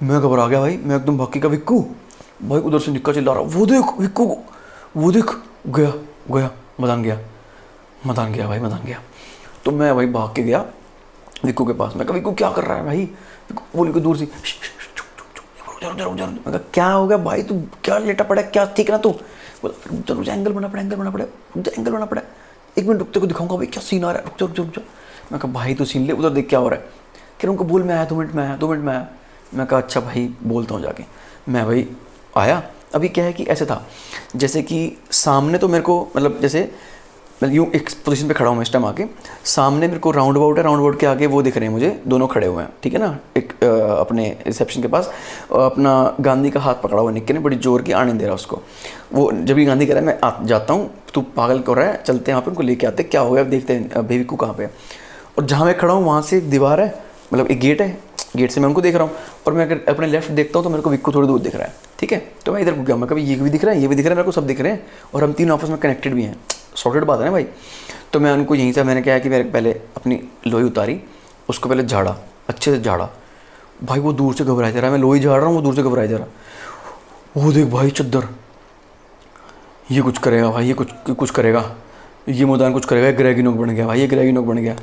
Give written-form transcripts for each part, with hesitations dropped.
मैं घबरा गया भाई, मैं एकदम भाग के कहा विक्कू। भाई उधर से निक्का चिल्ला रहा, वो देख विक्कू को, वो देख। गया गया मदान गया, मदान गया भाई, मदान गया। तो मैं भाई भाग के गया विक्कू के पास। मैं कहा विक्कू क्या कर रहा है भाई? विक्कू बोल के दूर से मैं कहा क्या हो गया भाई, तू क्या लेटा पड़ा है, क्या ठीक ना तू? बोला चलो एंगल बना पड़ा, एंगल बना पड़ा, एंगल बना पड़ा, 1 मिनट रुकते को दिखाऊंगा भाई क्या सीन आ रहा है, रुक जा रुक जा रुक जा। मैं कहा भाई तू सीन ले, उधर देख क्या हो रहा है। फिर उनको बोल मैं आया 2 मिनट में आया, 2 मिनट में आया। मैं कहा अच्छा भाई बोलता हूँ जाके। मैं भाई आया। अभी क्या है कि ऐसे था जैसे कि सामने तो मेरे को मतलब जैसे मैं यूँ एक पोजीशन पे खड़ा हूँ मैं इस टाइम आके, सामने मेरे को राउंड अबाउट है, राउंड अबाउट के आगे वो दिख रहे हैं मुझे, दोनों खड़े हुए हैं, ठीक है ना। एक अपने रिसेप्शन के पास अपना गांधी का हाथ पकड़ा हुआ निक्के ने, बड़ी जोर की आने दे रहा उसको। वो जब भी गांधी कह रहा है मैं जाता हूँ, तू पागल कर रहा है, चलते हैं वहाँ पे उनको लेके आते, क्या हो गया देखते हैं बेबी को कहाँ पे। और जहाँ मैं खड़ा हूँ वहाँ से एक दीवार है, मतलब एक गेट है, गेट से मैं उनको देख रहा हूँ। और मैं अगर अपने लेफ्ट देखता हूँ तो मेरे को विक्कू थोड़ी दूर दिख रहा है, ठीक है। तो मैं इधर को गया, मैं कभी ये भी दिख रहा है, ये भी दिख रहा है, मेरे को सब दिख रहे हैं, और हम तीन आपस में कनेक्टेड भी हैं, सॉर्टेड बात है ना भाई। तो मैं उनको यहीं से मैंने क्या है कि मेरे पहले अपनी लोई उतारी, उसको पहले झाड़ा, अच्छे से झाड़ा। भाई वो दूर से घबराया जा रहा है, मैं लोई झाड़ रहा हूँ, वो दूर से घबराया जा रहा। वो देख भाई चद्दर, ये कुछ करेगा भाई, ये कुछ करेगा, ये मैदान कुछ करेगा। ग्रेगी नोक बन गया भाई, ये ग्रेगी नोक बन गया,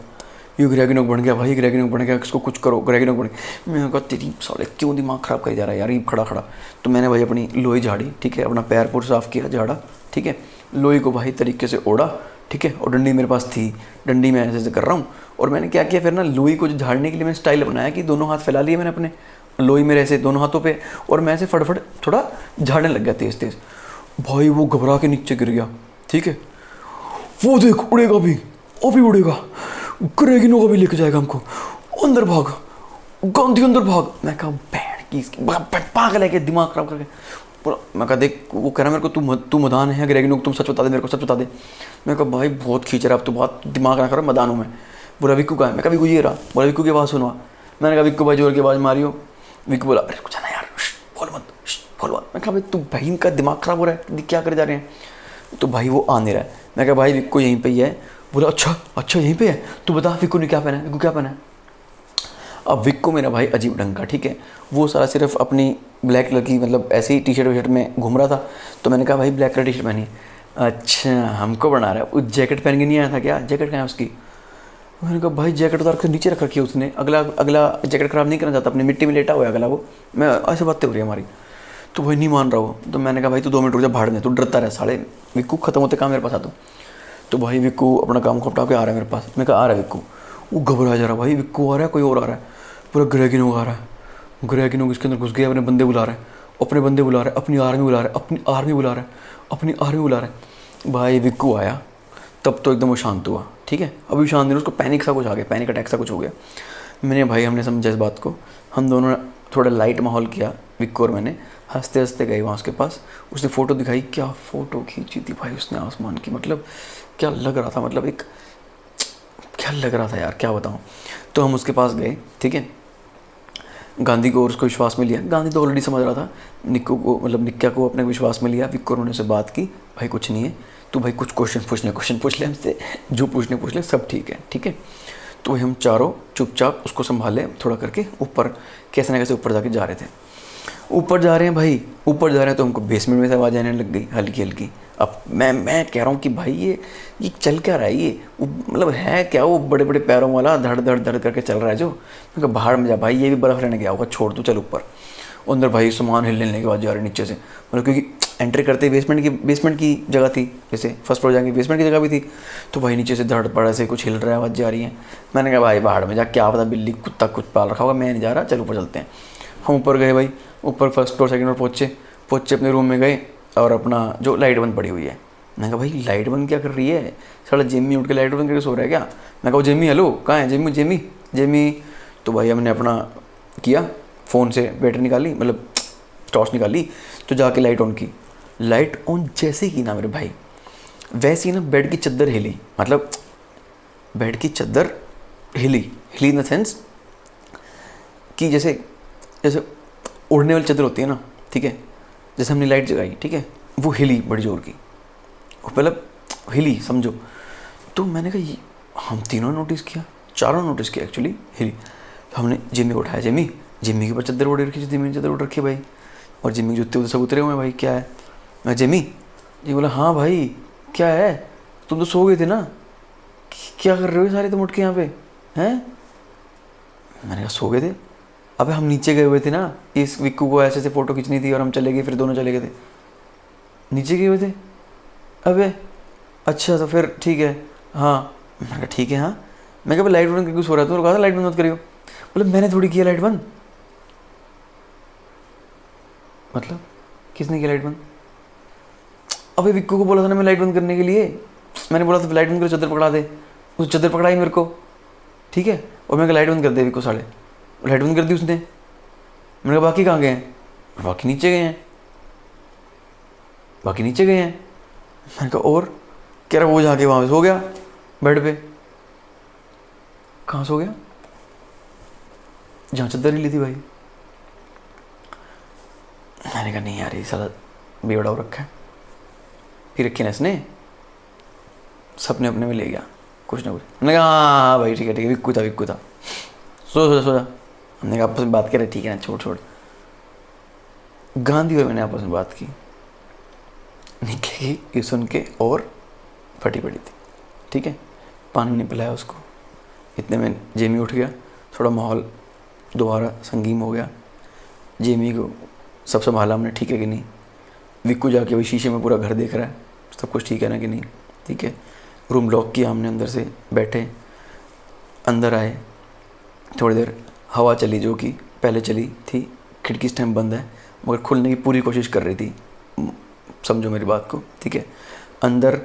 ये ग्रेगी नोक बन गया भाई, ग्रेगी नोक बन गया, इसको कुछ करो, ग्रेगी नोक बन गया। मैंने कहा तेरी साले क्यों दिमाग ख़राब कर जा रहा है यार, ये खड़ा खड़ा। तो मैंने भाई अपनी लोई झाड़ी, ठीक है, अपना पैर पूर साफ़ किया, झाड़ा, ठीक है, लोई को भाई तरीके से ओढ़ा, ठीक है। और डंडी मेरे पास थी, डंडी में ऐसे ऐसे कर रहा हूँ। और मैंने क्या किया फिर ना, लोई को झाड़ने के लिए मैंने स्टाइल बनाया कि दोनों हाथ फैला लिए मैंने अपने लोई मेरे ऐसे दोनों हाथों पे, और मैं ऐसे फटफट थोड़ा झाड़ने लग गया तेज़ तेज़। भाई वो घबरा के नीचे गिर गया, ठीक है। वो देख उड़ेगा भी, वो भी उड़ेगा, करेगी नो भी लेके जाएगा हमको, अंदर भाग गांधी, अंदर भाग। मैं कहा बैठ की इसकी पागल है क्या, दिमाग खराब करके पूरा। मैं कहा देख, वो कह रहा मेरे को तू मदान है ग्रेगी नो, तुम सच बता दे मेरे को, सच बता दे। मैं कहा भाई बहुत खींच रहा है अब तो, बात दिमाग ना करो, मदान हूँ मैं। बोला विक्कू का है? मैं कहा विक्कू ये रहा। बोला विक्कू की आवाज़ सुनवा। मैंने कहा विक्कू भाई जोर की आवाज़ मारी हो। विक्कू बोला अरे कुछ ना यार, बोल मत, बोल मत। मैं कहा भाई तू भाई इनका दिमाग खराब हो रहा है, क्या करे जा रहे हैं। तो भाई वो आ नहीं रहा है। मैं कहा भाई विक्कू यहीं पे ही है। बोला अच्छा अच्छा यहीं पे है, तू बता विक्कू ने क्या पहना है, विक्कू क्या पहना है। अब विक्कू मेरा भाई अजीब ढंग का, ठीक है, वो सारा सिर्फ अपनी ब्लैक कलर की मतलब ऐसी टी शर्ट वी-शर्ट में घूम रहा था। तो मैंने कहा भाई ब्लैक कलर टी शर्ट पहनी। अच्छा हमको बना रहा है, उस जैकेट पहन के नहीं आया था क्या, जैकेट कहाँ है उसकी। मैंने कहा भाई जैकेट उतार कर नीचे रख रखी है उसने, अगला अगला जैकेट ख़राब नहीं करना चाहता, अपनी मिट्टी में लेटा हुआ है अगला वो। मैं ऐसे बातें हो रही है हमारी। तो भाई नहीं मान रहा वो। तो मैंने कहा भाई तू 2 मिनट रुक जा, भाड़ में तू डरता रहे साले, विक्कू खत्म होते काम मेरे पास आ तू। तो भाई विक्कू अपना काम खपटा के आ रहा है मेरे पास। मैं कहा आ रहा है विक्कू। वो घबरा जा रहा भाई, विक्कू आ रहा है कोई और आ रहा है, पूरा ग्रेगी नोक आ रहा है। ग्रेगी नोक इसके अंदर घुस गया, अपने बंदे बुला रहे हैं, अपने बंदे बुला रहे हैं, अपनी आर्मी बुला रहे हैं, अपनी आर्मी बुला रहे हैं, अपनी आर्मी बुला रहे हैं। भाई विक्कू आया तब तो एकदम वो शांत हुआ, ठीक है। अभी शांत नहीं, उसको पैनिक सा कुछ आ गया, पैनिक अटैक सा कुछ हो गया। मैंने भाई हमने समझा इस बात को, हम दोनों ने थोड़ा लाइट माहौल किया, विक्कू और मैंने हंसते हंसते गए वहाँ उसके पास। उसने फ़ोटो दिखाई, क्या फ़ोटो खींची थी भाई उसने आसमान की, मतलब क्या लग रहा था, मतलब एक क्या लग रहा था यार क्या बताऊँ। तो हम उसके पास गए, ठीक है, गांधी को और उसको विश्वास में लिया। गांधी तो ऑलरेडी समझ रहा था, निक्कू को मतलब निक्का को अपने विश्वास में लिया। विक्कू उन्होंने से बात की, भाई कुछ नहीं है, तू भाई कुछ क्वेश्चन पूछ ले हमसे, जो पूछने पूछ ले, सब ठीक है, ठीक है। तो हम चारों चुपचाप उसको संभाले थोड़ा करके, ऊपर कैसे ना कैसे ऊपर जाके जा रहे थे। ऊपर जा रहे हैं भाई, ऊपर जा रहे हैं तो हमको बेसमेंट में से आवाज़ आने लग गई हल्की हल्की। अब मैं कह रहा हूँ कि भाई ये चल क्या रहा है, ये मतलब है क्या, वो बड़े बड़े पैरों वाला धड़ धड़ धड़ करके चल रहा है जो। मैं कहा बाहर में जा भाई, ये भी बर्फ़ लेने गया होगा, छोड़ तू चल ऊपर। अंदर भाई सामान हिलने के बाद जा रहे नीचे से, मतलब क्योंकि एंट्री करते ही बेसमेंट की जगह थी, जैसे फर्स्ट फ्लोर जाएंगे बेसमेंट की जगह भी थी। तो भाई नीचे से धड़ पड़ा से कुछ हिल रहा है, आवाज़ जा रही है। मैंने कहा भाई बाहर में जा, क्या पता बिल्ली कुत्ता कुछ पाल रखा होगा, मैं नहीं जा रहा, चल ऊपर चलते हैं। हम ऊपर गए भाई, ऊपर फर्स्ट फ्लोर सेकंड फ्लोर पहुँचे अपने रूम में गए, और अपना जो लाइट बंद पड़ी हुई है। मैंने कहा भाई लाइट बंद क्या कर रही है, साला जिम्मी उठ के लाइट बंद करके सो रहा है क्या। मैं कहा जिम्मी हेलो कहाँ है जिम्मी जिम्मी जिम्मी। तो भाई हमने अपना किया, फ़ोन से बैटरी निकाली, मतलब टॉर्च निकाली, तो जाके लाइट ऑन की। लाइट ऑन जैसे ही ना मेरे भाई, वैसे ही ना बेड की चादर हिली, मतलब बेड की चादर हिली इन द सेंस कि जैसे जैसे उड़ने वाली चादर होती है ना, ठीक है, जैसे हमने लाइट जगाई, ठीक है, वो हिली बड़ी जोर की, मतलब हिली समझो। तो मैंने कहा हम तीनों ने नोटिस किया, चारों नोटिस किया एक्चुअली, हिली। तो हमने जिम्मी को उठाया, जिम्मी जिम्मी के ऊपर चादर ओढ़ रखी, जिम्मी ने चादर ओढ़ रखी है भाई, और जिम्मी के जूते उधर सब उतरे हुए हैं भाई। क्या है? मैं जिम्मी जी बोला हाँ भाई क्या है, तुम तो सो गए थे ना, क्या कर रहे हो सारे तुम उठ के यहाँ पे हैं? मैंने कहा सो गए थे। अबे हम नीचे गए हुए थे ना, इस विक्कू को ऐसे ऐसे फ़ोटो खींचनी थी और हम चले गए, फिर दोनों चले गए थे, नीचे गए हुए थे। अबे अच्छा तो फिर ठीक है हाँ। मैंने कहा ठीक है हाँ। मैं कहा लाइट बंद करके सो रहा था, और कहा था लाइट बंद मत करियो। बोले मैंने थोड़ी किया लाइट बंद। मतलब किसने किया लाइट बंद? अबे विक्कू को बोला था ना मैं लाइट बंद करने के लिए, मैंने बोला था लाइट बंद कर, चादर पकड़ा दे, उस चादर पकड़ाई मेरे को, ठीक है, और मैंने कहा लाइट बंद कर दे विक्कू साले, लाइट बंद कर दी उसने। मैंने कहा बाकी कहाँ गए हैं? बाकी नीचे गए हैं, बाकी नीचे गए हैं। मैंने कहा और? कह रहा वो जाके वहाँ सो गया बेड पे। कहाँ सो गया? जहाँ चादर ही ली थी भाई। मैंने कहा नहीं यार ये साला बेवड़ा हो रखा है, फिर रखी ना इसने, सपने अपने में ले गया कुछ ना कुछ। मैंने कहा हाँ भाई ठीक है विक्कू था विक्कू था, सो जा। हमने कहा आपस में बात करें, ठीक है ना छोड़। गांधी और मैंने आपस में बात की, निकली ये सुन के और फटी पड़ी थी, ठीक है, पानी नहीं पिलाया उसको। इतने में जेमी उठ गया, थोड़ा माहौल दोबारा संगीन हो गया। जेमी को सब संभाला हमने, ठीक है कि नहीं। विक्कू जाके वही शीशे में पूरा घर देख रहा है, सब कुछ ठीक है ना कि नहीं, ठीक है। रूम लॉक किया हमने, अंदर से बैठे, अंदर आए, थोड़ी देर हवा चली जो कि पहले चली थी, खिड़की इस टाइम बंद है मगर खुलने की पूरी कोशिश कर रही थी, समझो मेरी बात को, ठीक है। अंदर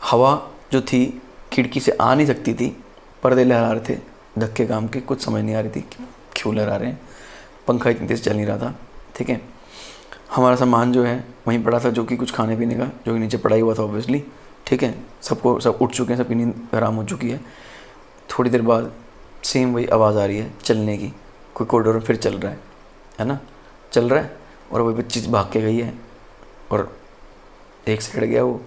हवा जो थी खिड़की से आ नहीं सकती थी, पर्दे लहरा रहे थे धक्के काम के, कुछ समझ नहीं आ रही थी क्यों लहरा रहे हैं, पंखा इतनी तेज चल नहीं रहा था, ठीक है। हमारा सामान जो है वहीं पड़ा था, जो कि कुछ खाने पीने का, जो कि नीचे पड़ा ही हुआ था ऑब्वियसली, ठीक है। सब उठ चुके हैं, सबकी नींद आराम हो चुकी है। थोड़ी देर बाद सेम वही आवाज़ आ रही है चलने की, कोई कॉरिडोर में फिर चल रहा है ना, चल रहा है, और वही बच्ची भाग के गई है और एक साइड गया, वो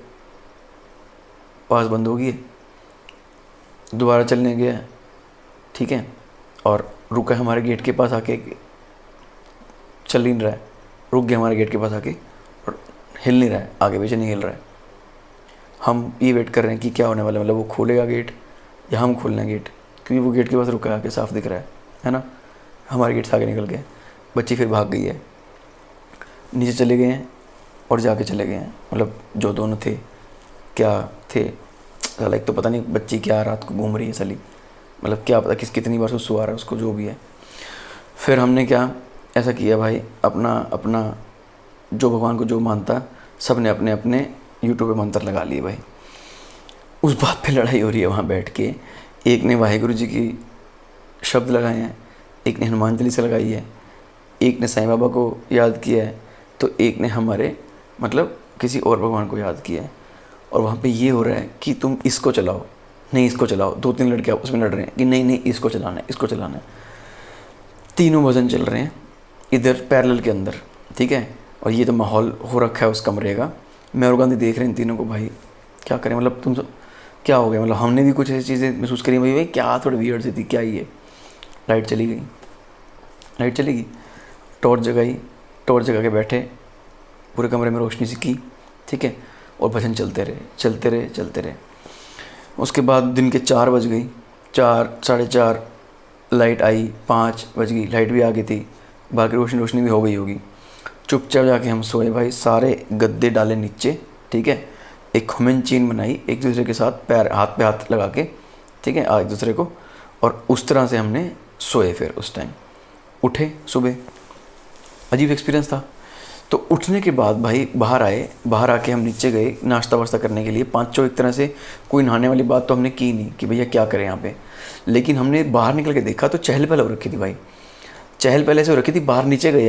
आवाज़ बंद हो गई है, दोबारा चलने गया, ठीक है, और रुका हमारे गेट के पास आके, चल नहीं रहा है, रुक गया हमारे गेट के पास आके और हिल नहीं रहा है, आगे पीछे नहीं हिल रहा है। हम ये वेट कर रहे हैं कि क्या होने वाला, मतलब वो खोलेगा गेट या हम खोलना गेट, क्योंकि वो गेट के पास रुका आके साफ दिख रहा है ना। हमारे गेट से आगे निकल गए, बच्ची फिर भाग गई है, नीचे चले गए हैं और जाके चले गए हैं, मतलब जो दोनों थे क्या थे साला, एक तो पता नहीं बच्ची क्या रात को घूम रही है साली, मतलब क्या पता कितनी बार सुसु आ रहा है उसको, जो भी है। फिर हमने क्या ऐसा किया भाई, अपना जो भगवान को जो मानता, सब ने अपने अपने यूट्यूब पे मंत्र लगा लिए भाई। उस बात पे लड़ाई हो रही है वहाँ बैठ के, एक ने वाहिगुरु जी की शब्द लगाए हैं, एक ने हनुमान चालीसा लगाई है, एक ने साईं बाबा को याद किया है, तो एक ने हमारे मतलब किसी और भगवान को याद किया है। और वहाँ पे ये हो रहा है कि तुम इसको चलाओ, नहीं इसको चलाओ, 2-3 लड़के आपस में लड़ रहे हैं कि नहीं इसको चलाना है, इसको चलाना है। तीनों भजन चल रहे हैं इधर पैरेलल के अंदर, ठीक है। और ये तो माहौल हो रखा है उस कमरे का, मैं और गांधी देख रहे हैं इन तीनों को, भाई क्या करें, मतलब तुम क्या हो गया, मतलब हमने भी कुछ ऐसी चीज़ें महसूस करी, भाई क्या थोड़ी वियर्ड सी थी, क्या ये। लाइट चली गई, टॉर्च जगा के बैठे, पूरे कमरे में रोशनी सी की, ठीक है, और भजन चलते रहे। उसके बाद दिन के 4 बज गई, 4 साढ़े 4 लाइट आई, 5 बज गई, लाइट भी आ गई थी, बाकी रोशनी भी हो गई होगी। चुपचाप जाके हम सोए भाई, सारे गद्दे डाले नीचे, ठीक है, एक ह्यूमन चेन बनाई एक दूसरे के साथ, पैर हाथ पे हाथ लगा के, ठीक है, एक दूसरे को, और उस तरह से हमने सोए। फिर उस टाइम उठे सुबह, अजीब एक्सपीरियंस था। तो उठने के बाद भाई बाहर आके हम नीचे गए नाश्ता वाश्ता करने के लिए, पाँचों एक तरह से, कोई नहाने वाली बात तो हमने की नहीं कि भैया क्या करें यहाँ पे, लेकिन हमने बाहर निकल के देखा तो चहल पहल हो रखी थी भाई, चहल पहले से हो रखी थी। बाहर नीचे गए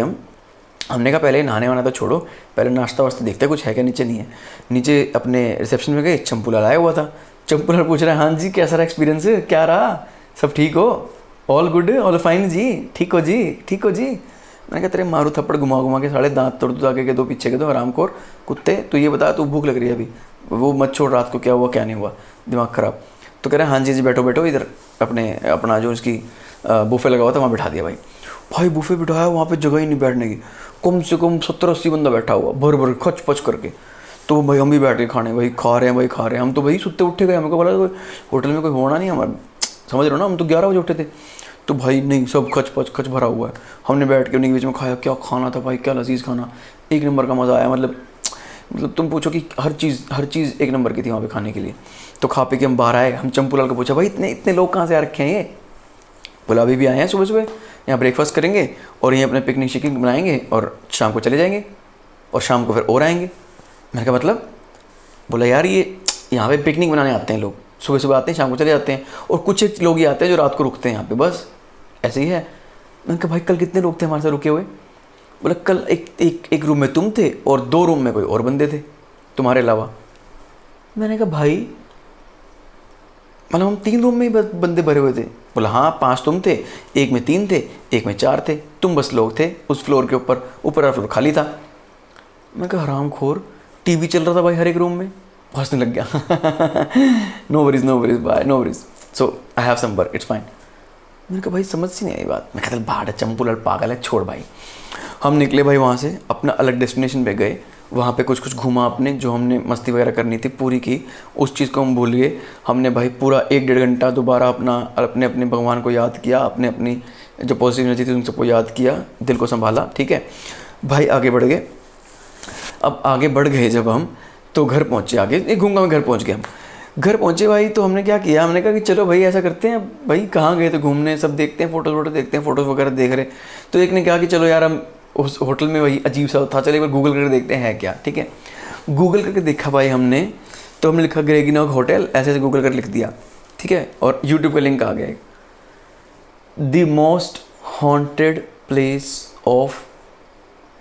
हमने कहा पहले नहाने वाना तो छोड़ो, पहले नाश्ता वास्ता देखते कुछ है क्या नीचे, नहीं है। नीचे अपने रिसेप्शन में गए, चंपूलाल आया हुआ था, चंपूलाल पूछ रहा है हाँ जी कैसा रहा एक्सपीरियंस, क्या रहा, सब ठीक हो, ऑल गुड ऑल फाइन जी, ठीक हो जी। मैंने कहा तेरे मारू थप्पड़ घुमा के, साढ़े दांत तोड़ आगे के 2 पीछे के 2, आरामखोर कुत्ते, तो ये बता तू भूख लग रही है अभी, वो मत छोड़, रात को क्या हुआ क्या नहीं हुआ, दिमाग ख़राब। तो कह रहे हैं हाँ जी बैठो इधर, अपना जो इसकी बुफे लगा हुआ था वहाँ बिठा दिया भाई। भाई बुफे बिठाया, वहाँ पे जगह ही नहीं बैठने की, कम से कम 70-80 बंदा बैठा हुआ भर भर खच पच करके। तो भाई हम भी बैठ के खाने, भाई खा रहे हैं, भाई खा रहे हैं। हम तो भाई सुत्ते उठे गए, हमको बोला कोई होटल में कोई होना नहीं हमारा, समझ रहे हो ना, हम तो 11 बजे उठे थे। तो भाई नहीं, सब खच पच खच भरा हुआ है। हमने बैठ के उन्हीं के बीच में खाया, क्या खाना था भाई, क्या लजीज खाना, एक नंबर का मज़ा आया। मतलब तुम पूछो कि हर चीज़ एक नंबर की थी वहाँ पे खाने के लिए। तो खा पी के हम बाहर आए, हम चंपूलाल को पूछा भाई इतने इतने लोग कहाँ से आ रखे हैं ये? बोला अभी भी आए हैं सुबह सुबह, यहाँ ब्रेकफास्ट करेंगे और यहीं अपने पिकनिक शिकनिक बनाएंगे और शाम को चले जाएंगे और शाम को फिर और आएंगे। मैंने कहा मतलब? बोला यार ये यहाँ पे पिकनिक बनाने आते हैं लोग, सुबह सुबह आते हैं, शाम को चले जाते हैं, और कुछ एक लोग ही आते हैं जो रात को रुकते हैं यहाँ पे, बस ऐसे ही है। मैंने कहा भाई कल कितने लोग थे हमारे साथ रुके हुए? बोला कल एक रूम में तुम थे और 2 रूम में कोई और बंदे थे तुम्हारे अलावा। मैंने कहा भाई मतलब हम 3 रूम में ही बंदे भरे हुए थे? बोला हाँ 5 तुम थे, एक में 3 थे, एक में 4 थे, तुम बस लोग थे उस फ्लोर के ऊपर वाला फ्लोर खाली था। मैं कहा हरामखोर, टीवी चल रहा था भाई हर एक रूम में। हंसने लग गया। No worries bye, no worries, so I have some work, it's fine. मैंने कहा भाई समझ सी नहीं आई बात। मैं कहता भाड़ चंपूलाल पागल है, छोड़ भाई। हम निकले भाई वहाँ से, अपना अलग डेस्टिनेशन पे गए, वहाँ पे कुछ घूमा अपने, जो हमने मस्ती वगैरह करनी थी पूरी की, उस चीज़ को हम भूल गए। हमने भाई पूरा 1-1.5 घंटा दोबारा अपने भगवान को याद किया, अपनी जो पॉजिटिव एनर्जी थी उन सबको याद किया, दिल को संभाला, ठीक है भाई, आगे बढ़ गए। अब आगे बढ़ गए जब हम, तो घर पहुँचे, आगे एक घूमगा में घर पहुँच गए हम। घर पहुँचे भाई, तो हमने क्या किया, हमने कहा कि चलो भाई ऐसा करते हैं भाई, कहाँ गए थे घूमने, सब देखते हैं, फ़ोटो देखते हैं, फ़ोटोज़ वगैरह देख रहे। तो एक ने कहा कि चलो यार हम उस होटल में, वही अजीब सा था, चलो एक बार गूगल करके देखते हैं क्या, ठीक है। गूगल करके देखा भाई हमने, तो हमने लिखा ग्रेगी नॉग होटल, ऐसे ऐसे गूगल कर लिख दिया, ठीक है, और यूट्यूब का लिंक आ गया। The most haunted place of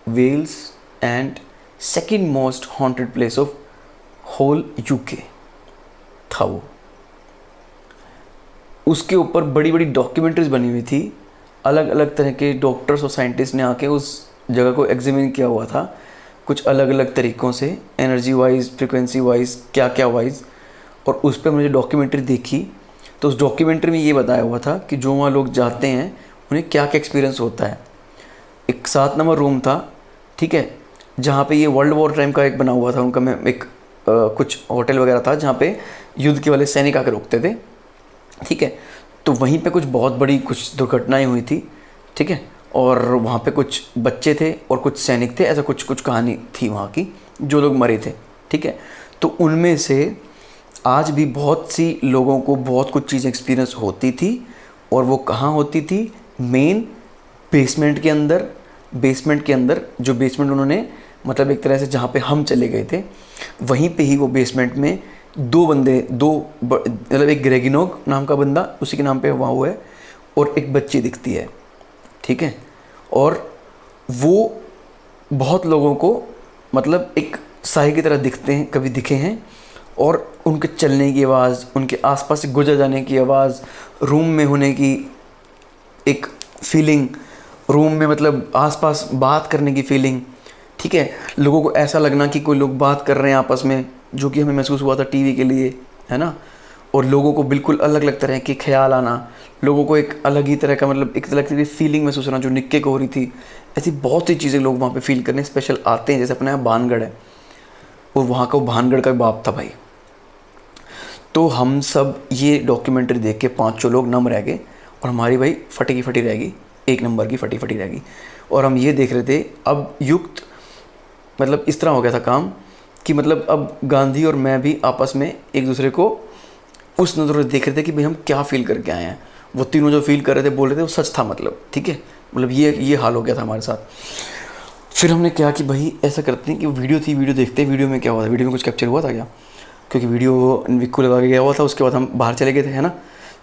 Wales and second most haunted place of whole UK था वो। उसके ऊपर बड़ी बड़ी डॉक्यूमेंट्रीज बनी हुई थी, अलग अलग तरह के डॉक्टर्स और साइंटिस्ट ने आके उस जगह को एग्जामिन किया हुआ था, कुछ अलग अलग तरीक़ों से, एनर्जी वाइज, फ्रिक्वेंसी वाइज, क्या क्या वाइज। और उस पर मुझे डॉक्यूमेंट्री देखी, तो उस डॉक्यूमेंट्री में ये बताया हुआ था कि जो वहाँ लोग जाते हैं उन्हें क्या क्या एक्सपीरियंस होता है। एक 7 नंबर रूम था, ठीक है, जहाँ पे ये वर्ल्ड वॉर टाइम का एक बना हुआ था उनका, में एक कुछ होटल वगैरह था जहाँ पे युद्ध के वाले सैनिक आकर रुकते थे, ठीक है। तो वहीं पे कुछ बहुत बड़ी कुछ दुर्घटनाएं हुई थी, ठीक है, और वहाँ पे कुछ बच्चे थे और कुछ सैनिक थे, ऐसा कुछ कहानी थी वहाँ की, जो लोग मरे थे, ठीक है। तो उनमें से आज भी बहुत सी लोगों को बहुत कुछ चीज़ें एक्सपीरियंस होती थी, और वो कहाँ होती थी, मेन बेसमेंट के अंदर जो बेसमेंट उन्होंने, मतलब एक तरह से जहाँ पे हम चले गए थे, वहीं पे ही वो बेसमेंट में 2 बंदे, मतलब एक ग्रेगी नॉग नाम का बंदा, उसी के नाम पे वहाँ हुआ है, और एक बच्ची दिखती है, ठीक है। और वो बहुत लोगों को मतलब एक साए की तरह दिखते हैं, कभी दिखे हैं, और उनके चलने की आवाज़, उनके आसपास से गुजर जाने की आवाज़, रूम में होने की एक फीलिंग, रूम में मतलब आसपास बात करने की फीलिंग, ठीक है, लोगों को ऐसा लगना कि कोई लोग बात कर रहे हैं आपस में, जो कि हमें महसूस हुआ था टीवी के लिए, है ना। और लोगों को बिल्कुल अलग अलग तरह के ख्याल आना, लोगों को एक अलग ही तरह का, मतलब एक अलग तरह की फीलिंग महसूस होना जो निक्के को हो रही थी। ऐसी बहुत सी चीज़ें लोग वहाँ पे फील करने स्पेशल आते हैं। जैसे अपने यहाँ भानगढ़ है, और वहाँ का भानगढ़ का बाप था भाई। तो हम सब ये डॉक्यूमेंट्री देख के 5 लोग नम रह गए, और हमारी भाई फटी की फटी रह गई, 1 नंबर की फटी फटी रह गई। और हम ये देख रहे थे, अब युक्त मतलब इस तरह हो गया था काम कि मतलब अब गांधी और मैं भी आपस में एक दूसरे को उस नज़र से देख रहे थे कि भाई हम क्या फील करके आए हैं। वो तीनों जो फील कर रहे थे, बोल रहे थे, वो सच था, मतलब ठीक है, मतलब ये हाल हो गया था हमारे साथ। फिर हमने क्या कि भाई ऐसा करते हैं कि वीडियो थी, वीडियो देखते हैं, वीडियो में क्या हुआ था, वीडियो में कुछ कैप्चर हुआ था क्या, क्योंकि वीडियो विक्कू लगा के गया हुआ था। उसके बाद हम बाहर चले गए थे, है ना।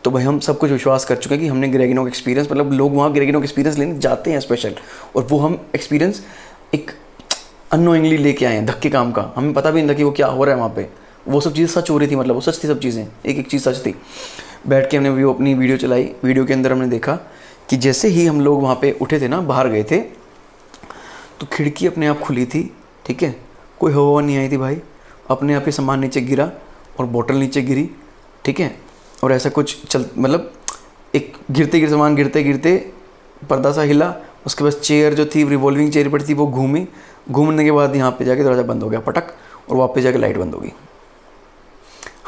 तो भाई हम सब कुछ विश्वास कर चुके हैं कि हमने ग्रेगी नॉग एक्सपीरियंस, मतलब लोग वहाँ ग्रेगी नॉग एक्सपीरियंस लेने जाते हैं स्पेशल, और वो हम एक्सपीरियंस एक अननोइंगली लेके आए हैं, धक्के काम का। हमें पता भी नहीं था कि वो क्या हो रहा है वहाँ पे। वो सब चीज़ें सच हो रही थी, मतलब वो सच थी, सब चीज़ें एक एक चीज़ सच थी। बैठ के हमने अपनी वीडियो चलाई। वीडियो के अंदर हमने देखा कि जैसे ही हम लोग वहाँ पे उठे थे ना, बाहर गए थे, तो खिड़की अपने आप खुली थी, ठीक है, कोई हवा नहीं आई थी भाई। अपने आप ही सामान नीचे गिरा और बोतल नीचे गिरी, ठीक है। और ऐसा कुछ मतलब एक गिरते गिरते सामान गिरते गिरते पर्दा सा हिला, उसके बाद चेयर जो थी रिवॉल्विंग चेयर पर थी वो घूमी, घूमने के बाद यहाँ पे जाके दरवाज़ा बंद हो गया पटक, और वापस जाके लाइट बंद हो गई।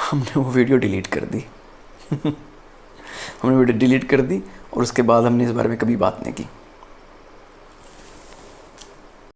हमने वो वीडियो डिलीट कर दी। हमने वीडियो डिलीट कर दी और उसके बाद हमने इस बारे में कभी बात नहीं की।